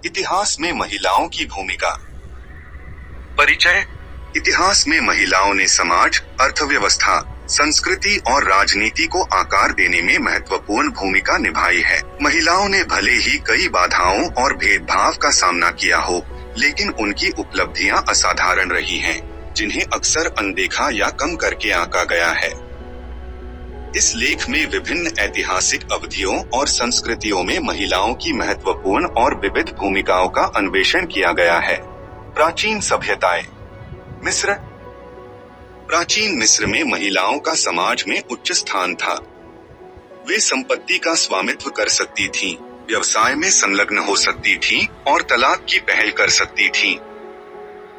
इतिहास में महिलाओं की भूमिका। परिचय। इतिहास में महिलाओं ने समाज, अर्थव्यवस्था, संस्कृति और राजनीति को आकार देने में महत्वपूर्ण भूमिका निभाई है। महिलाओं ने भले ही कई बाधाओं और भेदभाव का सामना किया हो, लेकिन उनकी उपलब्धियां असाधारण रही हैं, जिन्हें अक्सर अनदेखा या कम करके आंका गया है। इस लेख में विभिन्न ऐतिहासिक अवधियों और संस्कृतियों में महिलाओं की महत्वपूर्ण और विविध भूमिकाओं का अन्वेषण किया गया है। प्राचीन सभ्यताएं। मिस्र। प्राचीन मिस्र में महिलाओं का समाज में उच्च स्थान था। वे संपत्ति का स्वामित्व कर सकती थीं, व्यवसाय में संलग्न हो सकती थीं और तलाक की पहल कर सकती थीं।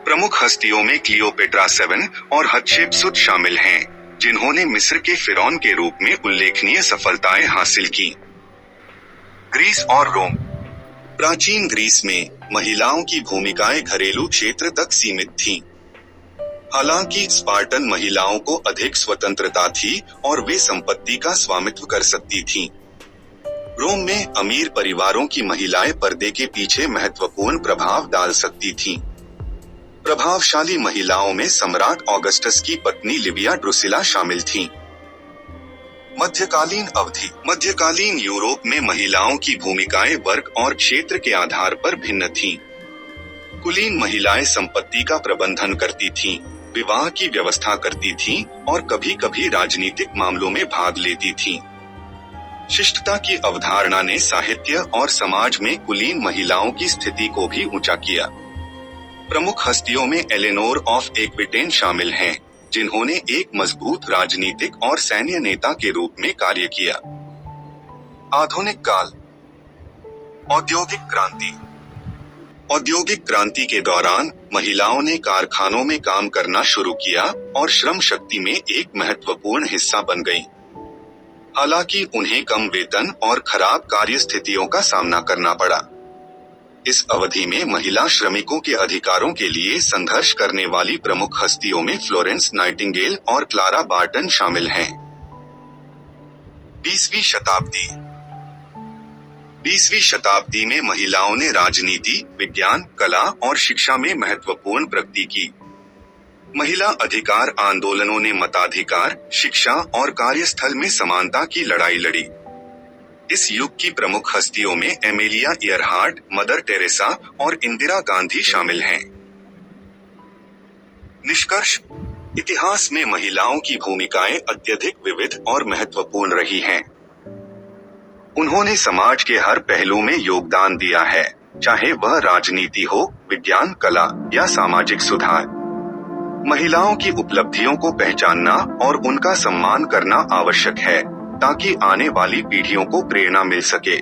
प्रमुख हस्तियों में क्लियोपेट्रा 7 और हतशेपसुत शामिल हैं, जिन्होंने मिस्र के फिरौन के रूप में उल्लेखनीय सफलताएं हासिल की। ग्रीस और रोम। प्राचीन ग्रीस में महिलाओं की भूमिकाएं घरेलू क्षेत्र तक सीमित थीं। हालांकि स्पार्टन महिलाओं को अधिक स्वतंत्रता थी और वे संपत्ति का स्वामित्व कर सकती थीं। रोम में अमीर परिवारों की महिलाएं पर्दे के पीछे महत्वपूर्ण प्रभाव डाल सकती थीं। प्रभावशाली महिलाओं में सम्राट ऑगस्टस की पत्नी लिविया ड्रुसिला शामिल थीं। मध्यकालीन अवधि। मध्यकालीन यूरोप में महिलाओं की भूमिकाएं वर्ग और क्षेत्र के आधार पर भिन्न थीं। कुलीन महिलाएं संपत्ति का प्रबंधन करती थीं, विवाह की व्यवस्था करती थीं और कभी-कभी राजनीतिक मामलों में भाग लेती थीं। शिष्टता की अवधारणा ने साहित्य और समाज में कुलीन महिलाओं की स्थिति को भी ऊंचा किया। प्रमुख हस्तियों में एलेनोर ऑफ एक्विटेन शामिल हैं, जिन्होंने एक मजबूत राजनीतिक और सैन्य नेता के रूप में कार्य किया। आधुनिक काल। औद्योगिक क्रांति। औद्योगिक क्रांति के दौरान महिलाओं ने कारखानों में काम करना शुरू किया और श्रम शक्ति में एक महत्वपूर्ण हिस्सा बन गईं। हालांकि उन्हें कम वेतन और खराब कार्य स्थितियों का सामना करना पड़ा। इस अवधि में महिला श्रमिकों के अधिकारों के लिए संघर्ष करने वाली प्रमुख हस्तियों में फ्लोरेंस नाइटिंगेल और क्लारा बार्टन शामिल हैं। 20वीं शताब्दी। 20वीं शताब्दी में महिलाओं ने राजनीति, विज्ञान, कला और शिक्षा में महत्वपूर्ण प्रगति की। महिला अधिकार आंदोलनों ने मताधिकार, शिक्षा और कार्यस्थल में समानता की लड़ाई लड़ी। इस युग की प्रमुख हस्तियों में एमेलिया इयरहार्ट, मदर टेरेसा और इंदिरा गांधी शामिल हैं। निष्कर्ष। इतिहास में महिलाओं की भूमिकाएं अत्यधिक विविध और महत्वपूर्ण रही हैं। उन्होंने समाज के हर पहलू में योगदान दिया है, चाहे वह राजनीति हो, विज्ञान, कला या सामाजिक सुधार। महिलाओं की उपलब्धियों को पहचानना और उनका सम्मान करना आवश्यक है, ताकि आने वाली पीढ़ियों को प्रेरणा मिल सके।